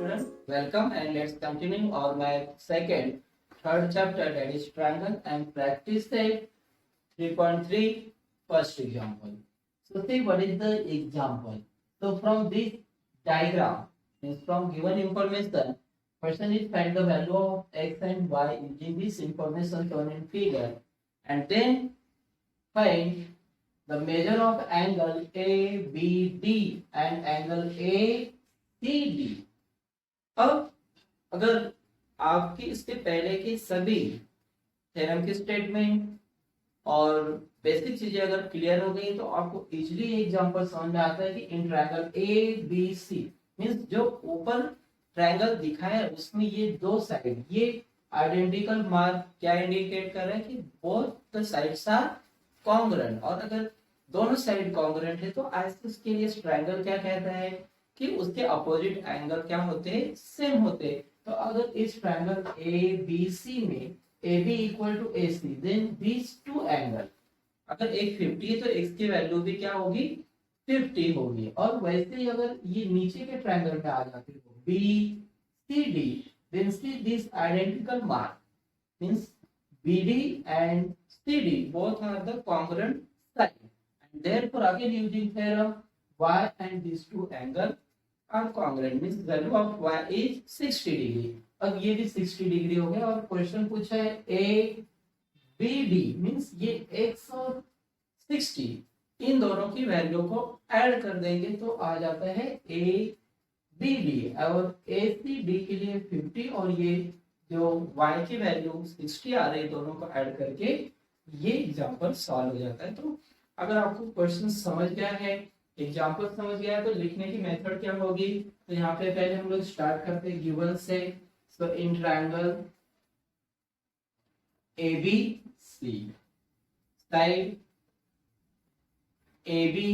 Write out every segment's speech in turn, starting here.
students, welcome and let's continue our math second, third chapter, that is triangle, and practice set 3.3 first example. So see what is the example. So from this diagram, means from given information, person is find the value of x and y using this information shown in figure, and then find the measure of angle ABD and angle ACD. अब अगर आपकी इसके पहले की सभी theorem की statement और basic चीजें अगर क्लियर हो गई तो आपको इजीली एग्जांपल समझ में आता है कि in triangle A B C means जो ऊपर ट्रायंगल दिखा है उसमें ये दो साइड ये आइडेंटिकल मार्क क्या इंडिकेट कर रहे हैं कि both the sides are congruent, और अगर दोनों साइड कॉन्ग्रुएंट है तो आइसोस के लिए ट्रायंगल क्या कहता है कि उसके अपोजिट एंगल क्या होते हैं, सेम होते हैं। तो अगर इस ट्रायंगल ए बी सी में AB equal to AC, then these two angle अगर एक 50 है तो x की वैल्यू भी क्या होगी, 50 होगी। और वैसे ही अगर ये नीचे के ट्रायंगल पे आ जाते हो BCD, then see this identical mark means BD and CD both are the congruent side, and therefore again using theorem y and these two angle are congruent means value of y is 60 degree। अब ये भी 60 degree हो गया और question पूछा है A B D means ये x और 60 इन दोनों की वैल्यू को ऐड कर देंगे तो आ जाता है ए बी डी, और ए सी डी के लिए 50 और ये जो y की वैल्यू 60 आ रही है दोनों को ऐड करके ये एग्जांपल सॉल्व हो जाता है। तो अगर आपको क्वेश्चन समझ गया है, एग्जांपल समझ गया है तो लिखने की मेथड क्या होगी, तो यहाँ पे पहले हम लोग स्टार्ट करते हैं गिवन से। So in triangle ABC, side AB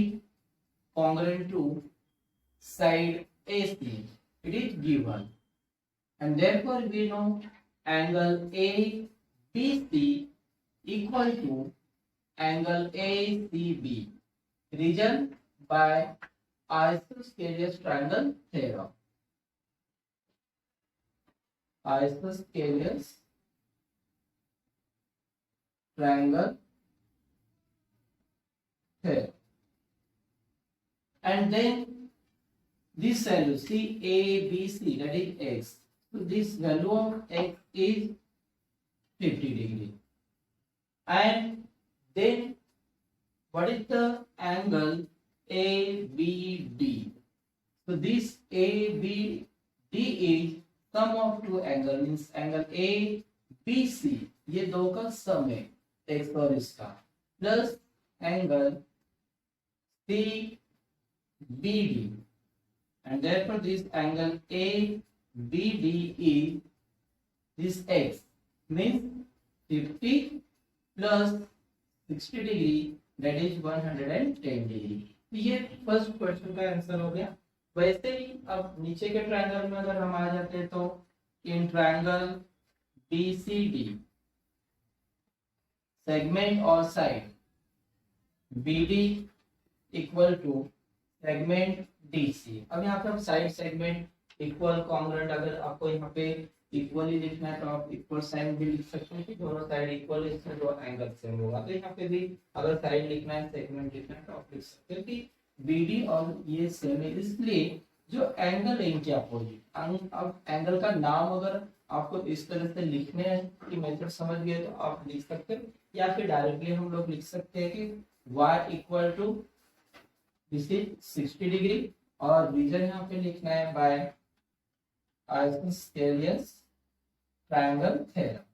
congruent to side AC, it is given, and therefore we know angle ABC equal to angle ACB, reason by isosceles triangle theorem। Isosceles triangle theorem, and then this value C A B C, that is x, so this value of x is 50 degree, and then what is the angle ABD, so this ABD is sum of two angle means angle A B C, ये दो का सम है x और इसका, plus angle C B D, and therefore this angle A B D is this x means 50 plus 60 degree, that is 110 degree। ये first question का answer हो गया। वैसे ही अब नीचे के ट्रायंगल में अगर हम आ जाते हैं तो इन ट्रायंगल BCD सेगमेंट और side BD equal to segment DC। अब यहाँ पे हम साइड सेगमेंट इक्वल कॉन्ग्रुएंट, अगर आपको यहाँ पे इक्वली लिखना है तो आप इक्वल साइन भी लिख सकते हैं कि दोनों साइड इक्वल, इससे दो एंगल सेम होगा। तो यहाँ पे भी अगर साइड लिखना है सेगमेंट लिखना है तो आप लिख सकते हैं कि BD और ये सेम है, इसलिए जो एंगल है इनके अपोजिट। अब एंगल का नाम अगर आपको इस तरह से लिखने की मेथड समझ गए तो आप लिख सकते हैं, या फिर डायरेक्टली हम लोग लिख सकते हैं कि y equal to this is 60 degree, और रीजन यहाँ पे लिखना है by isosceles triangle theorem,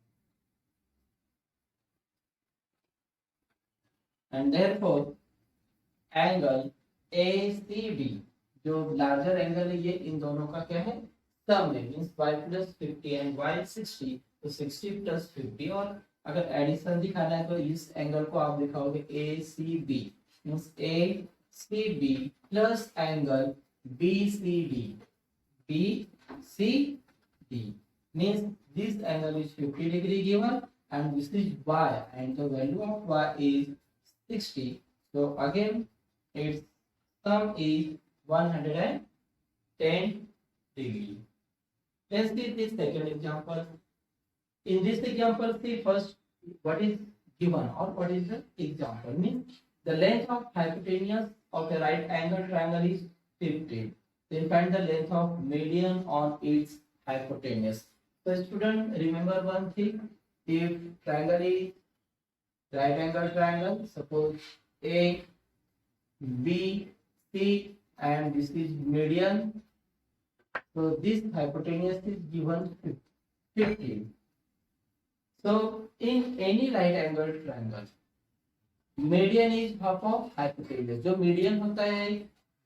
and therefore angle ACD जो लार्जर एंगल है ये इन दोनों का क्या है, सम है means y plus 50 and y 60, तो 60 प्लस 50, और अगर एडिशन दिखाना है तो इस एंगल को आप दिखाओगे ACB means ACB plus angle BCD, BCD means this angle is 50 degree given and this is y and the value of y is 60, so again its sum is 110 degree। Let's see this second example. In this example, see first what is given or what is the example. Means the length of hypotenuse of a right angle triangle is 15. Then find the length of median on its hypotenuse. So student, remember one thing. If triangle is right angle triangle, suppose A, B, C, and this is median. So this hypotenuse is given 15. So in any right angle triangle, median is half of hypotenuse. जो median होता है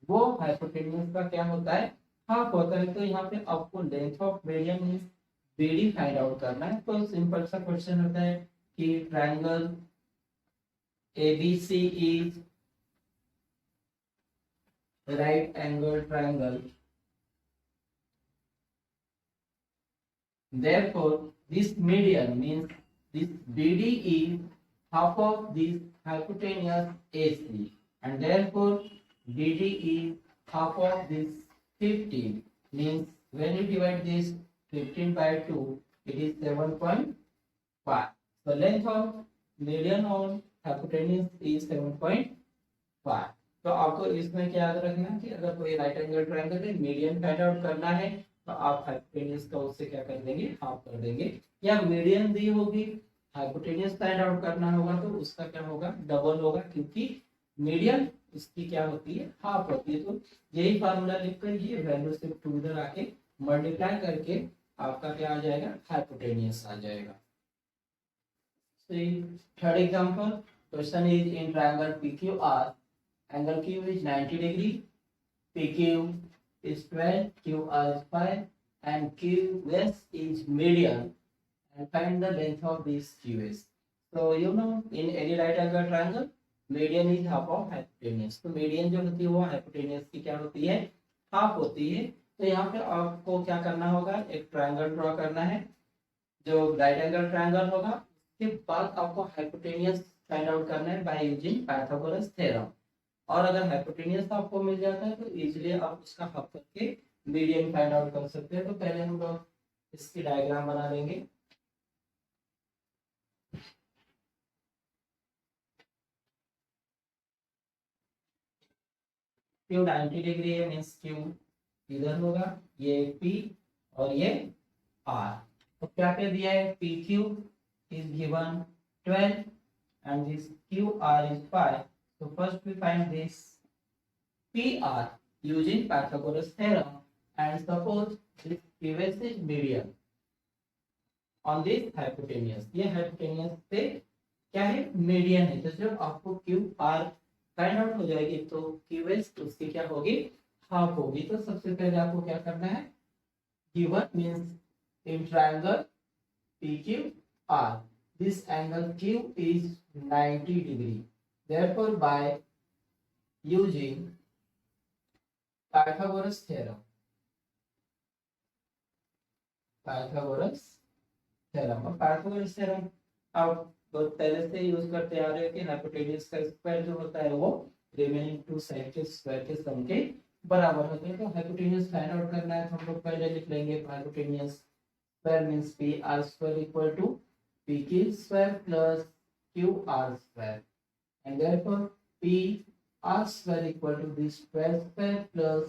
वो hypotenuse का क्या होता है, half होता है. तो यहाँ पे आपको length of median means BD find out करना है. तो सिंपल सा क्वेश्चन होता है कि triangle ABC is right angle triangle, therefore this median means this BD is half of this hypotenuse AC, and therefore BD is half of this 15. Means when you divide this 15 by 2, it is 7.5. The length of median on hypotenuse is 7.5. तो आपको इसमें क्या याद रखना है कि अगर कोई राइट एंगल ट्रायंगल है, मीडियन फाइंड आउट करना है तो आप हाइपोटेन्यूज का उससे क्या कर देंगे, हाफ कर देंगे. या मीडियन दी होगी, हाइपोटेन्यूज फाइंड आउट करना होगा तो उसका क्या होगा, डबल होगा, क्योंकि मीडियन उसकी क्या होती है, हाफ होती है. तो यही फार्मूला लिखकर ये वैल्यू से टू इधर आके मल्टीप्लाई करके आपका क्या आ जाएगा, हाइपोटेन्यूज आ जाएगा. Third example, question is in triangle PQR, angle Q is 90 degree, PQ is 12, QR is 5, and QS is median, and find the length of this QS. So you know in any right angle triangle, median is half of hypotenuse. तो median जो होती है वो hypotenuse की क्या होती है, half होती है. तो यहाँ पे आपको क्या करना होगा, एक ट्रायंगल ड्रॉ करना है जो राइट एंगल ट्रायंगल होगा. उसके बाद आपको हाइपोटेन्यूज फाइंड आउट करना है बाय यूजिंग पाइथागोरस थ्योरम. और अगर हाइपोटेन्यूज आपको मिल जाता है तो इजीली आप उसका हाफ करके मीडियन फाइंड आउट कर सकते हैं. तो पहले हम लोग इसकी डायग्राम बना लेंगे. क्यू 90 डिग्री है, मींस क्यू इधर होगा, ये P और ये R. तो क्या क्या दिया है, PQ is given 12 and this QR is 5. So first we find this PR using Pythagoras theorem, and suppose this QS is median on this hypotenuse. ये hypotenuse पे क्या है, median है. तो जब आपको QR फाइंड आउट हो जाएगी तो QS उसकी क्या होगी, हाफ होगी. तो सबसे पहले आपको क्या करना है, given means in triangle PQR, this angle Q is 90 degree. Therefore, by using Pythagoras theorem, Pythagoras theorem आप बहुत पहले से यूज करते आ रहे हैं कि हाइपोटेन्यूज का स्क्वायर जो होता है वो रिमेनिंग टू साइड के स्क्वायर के सम के बराबर होते हैं. तो हाइपोटेन्यूज फाइंड आउट करना है तो हम लोग पहले लिख लेंगे hypotenuse square means PR square equal to PQ square plus QR square. And therefore PR square equal to this 12 square plus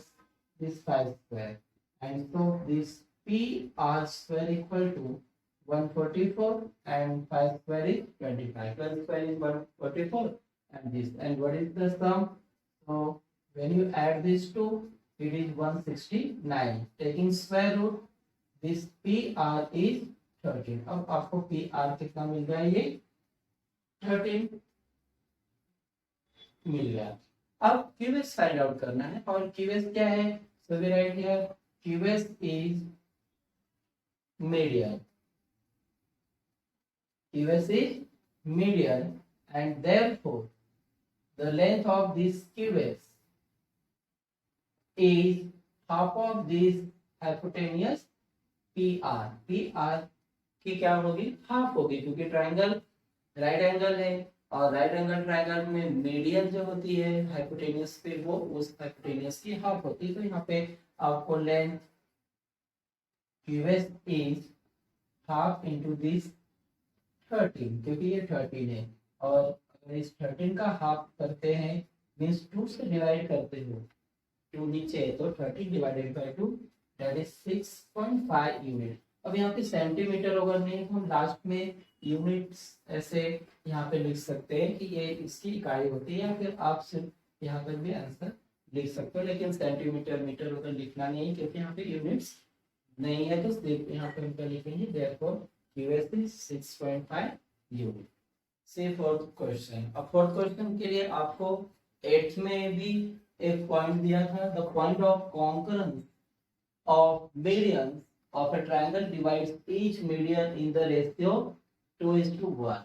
this 5 square, and so this PR square equal to 144 and 5 square is 25. 12 square is 144 and this, and what is the sum? So when you add these two, it is 169. Taking square root, this PR is 13. अब आपको PR कितना मिल रहा है, ये 13 मिल गया. अब QS find out करना है, और QS क्या है, so we write here QS is median. QS is median, and therefore the length of this QS is half of this hypotenuse PR. PR की क्या होगी, हाफ होगी, क्योंकि ट्रायंगल राइट एंगल है और राइट एंगल ट्रायंगल में median जो होती है हाइपोटेन्यूज पे वो उस हाइपोटेन्यूज की हाफ होती है. तो यहाँ पे आपको length QS is half into this 13, क्योंकि ये 13 है, और अगर इस 13 का हाफ करते हैं मीन्स 2 से डिवाइड करते हो, 2 नीचे है तो 30 divided by 2 that is 6.5 unit. अब यहाँ पे सेंटीमीटर अगर नहीं तो हम लास्ट में यूनिट्स ऐसे यहाँ पे लिख सकते हैं कि ये इसकी इकाई होती है, या फिर आप सिर्फ यहाँ पर भी आंसर लिख सकते हो, लेकिन सेंटीमीटर मीटर उधर लिखना नहीं है क्योंकि यहाँ पे यूनिट्स नहीं है, तो सिर्फ यहाँ पे हम क्या लिखेंगे, देयरफॉर QS is 6.5 यूनिट। से फोर्थ क्वेश्चन, अब फोर्थ क्वेश्चन के लिए आपको 8th में भी एक पॉइंट दिया था, the point of concurrence of median of a triangle divides each median in the ratio 2:1।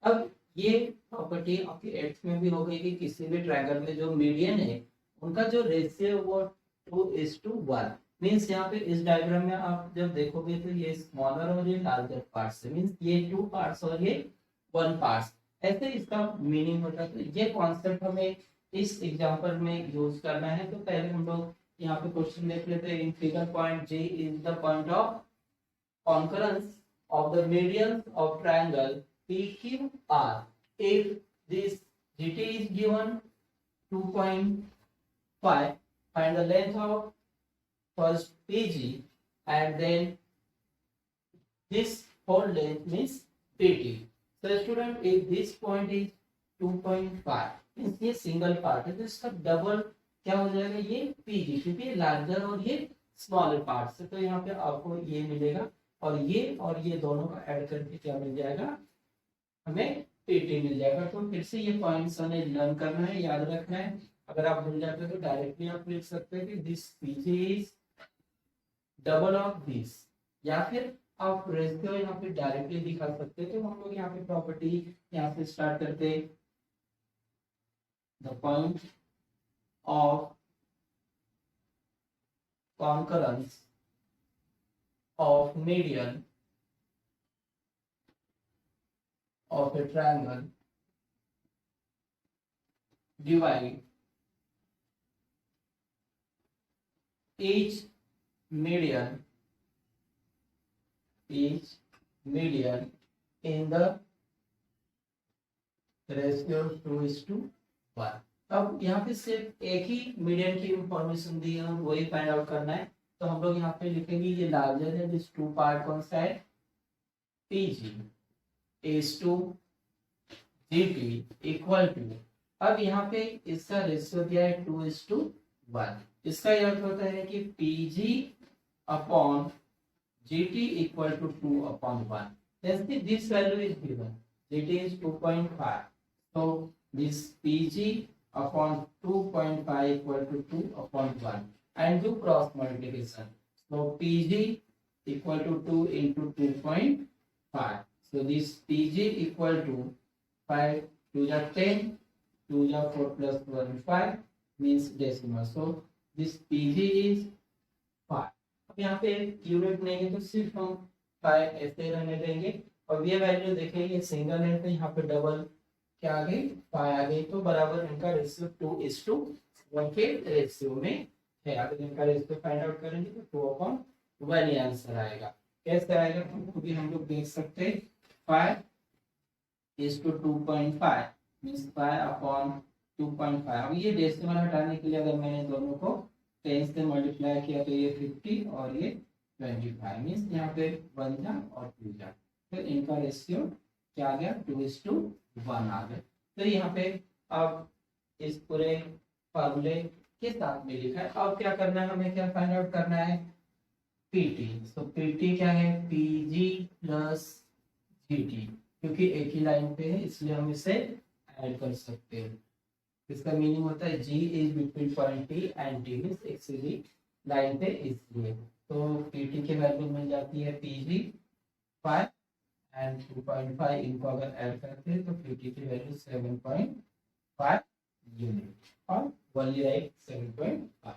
अब ये प्रॉपर्टी आपकी 8th में भी हो गई कि किसी भी ट्रायंगल में जो मीडियन है उनका जो रेशियो वो 2:1 मीन्स यहाँ पे इस डायग्राम में आप जब देखोगे तो ये स्मॉलर और ये लार्जर पार्ट्स है, मीन्स ये 2 पार्ट्स और ये 1 पार्ट्स, ऐसे इसका मीनिंग होता है। तो ये कॉन्सेप्ट हमें इस एग्जांपल में यूज करना है। तो पहले हम लोग यहाँ पे क्वेश्चन देख लेते हैं। In figure point G is the point of concurrence of the median of triangle PQR if this GT is given 2.5, find the length of first PG and then this whole length means PT. So student, if this point is 2.5 means ये single part है, तो इसका double क्या हो जाएगा, ये PG, क्योंकि larger और ये स्मॉलर पार्ट है। तो यहाँ पे आपको ये मिलेगा और ये दोनों का ऐड करके क्या मिल जाएगा, हमें PT मिल जाएगा। तो फिर से ये पॉइंट्स हमें लर्न करना है, याद रखना है। अगर आप भूल जाते हो तो डायरेक्टली आप लिख सकते हैं कि this PG is double of this, या फिर आप रेशियो यहाँ पे डायरेक्टली दिखा सकते हैं। तो हम लोग यहाँ पे प्रॉपर्टी यहाँ से स्टार्ट करते हैं। The point of concurrence of median of a triangle divide each median in the ratio 2:1। अब यहाँ पे सिर्फ एक ही मीडियन की इंफॉर्मेशन दी है, वही फाइंड आउट करना है। तो हम लोग यहाँ पे लिखेंगे ये लार्जर है, दिस 2 पार्ट कौन सा है, PG is to GT equal to, अब यहाँ पे इसका रेशियो दिया है 2:1। इसका ये अर्थ होता है कि PG upon GT equal to 2/1। This value is given, GT is 2.5, so this PG upon 2.5 equal to 2/1, and do cross multiplication, so PG equal to 2 into 2.5, so this PG equal to 5 2 are 10, 2 are 4 plus 1 5 means decimal, so this PG is 5। अब यहाँ पे unit नहीं है तो सिर्फ हम 5 ऐसे रहने देंगे, और ये वैल्यू देखिए ये सिंगल है तो यहाँ पे डबल क्या आ गई, 5 आ गई, तो बराबर इनका रेशियो 2:1 के रेशियो में है। अगर इनका रेशियो फाइंड आउट करेंगे तो 2/1 ही आंसर आएगा। कैसे आएगा तो भी हम लोग देख सकते हैं, 5:2.5 मीन्स 5/2.5। अब ये डेसिमल हटाने के लिए अगर मैंने दोनों को 10 से मल्टीप्लाई किया तो ये 50 और ये 25 मीन्स यहाँ पे 1 जा और 2 जा, तो इनका रेशियो क्या आ गया, 2:1 आ गया। तो यहाँ पे अब इस पूरे फॉर्मूले के साथ में लिखा है। अब क्या करना है, हमें क्या फाइंड आउट करना है, PT। सो PT क्या है, PG प्लस GT, क्योंकि एक ही लाइन पे है इसलिए हम इसे ऐड कर सकते हैं। इसका मीनिंग होता है G is between point T and T means एक सीधी लाइन पे, इसलिए तो PT की वैल्यू मिल जाती है PG 5 एंड 2.5, इनको अगर ऐड करते हैं तो PT की वैल्यू 7.5 यूनिट और 1 राइट 7.5।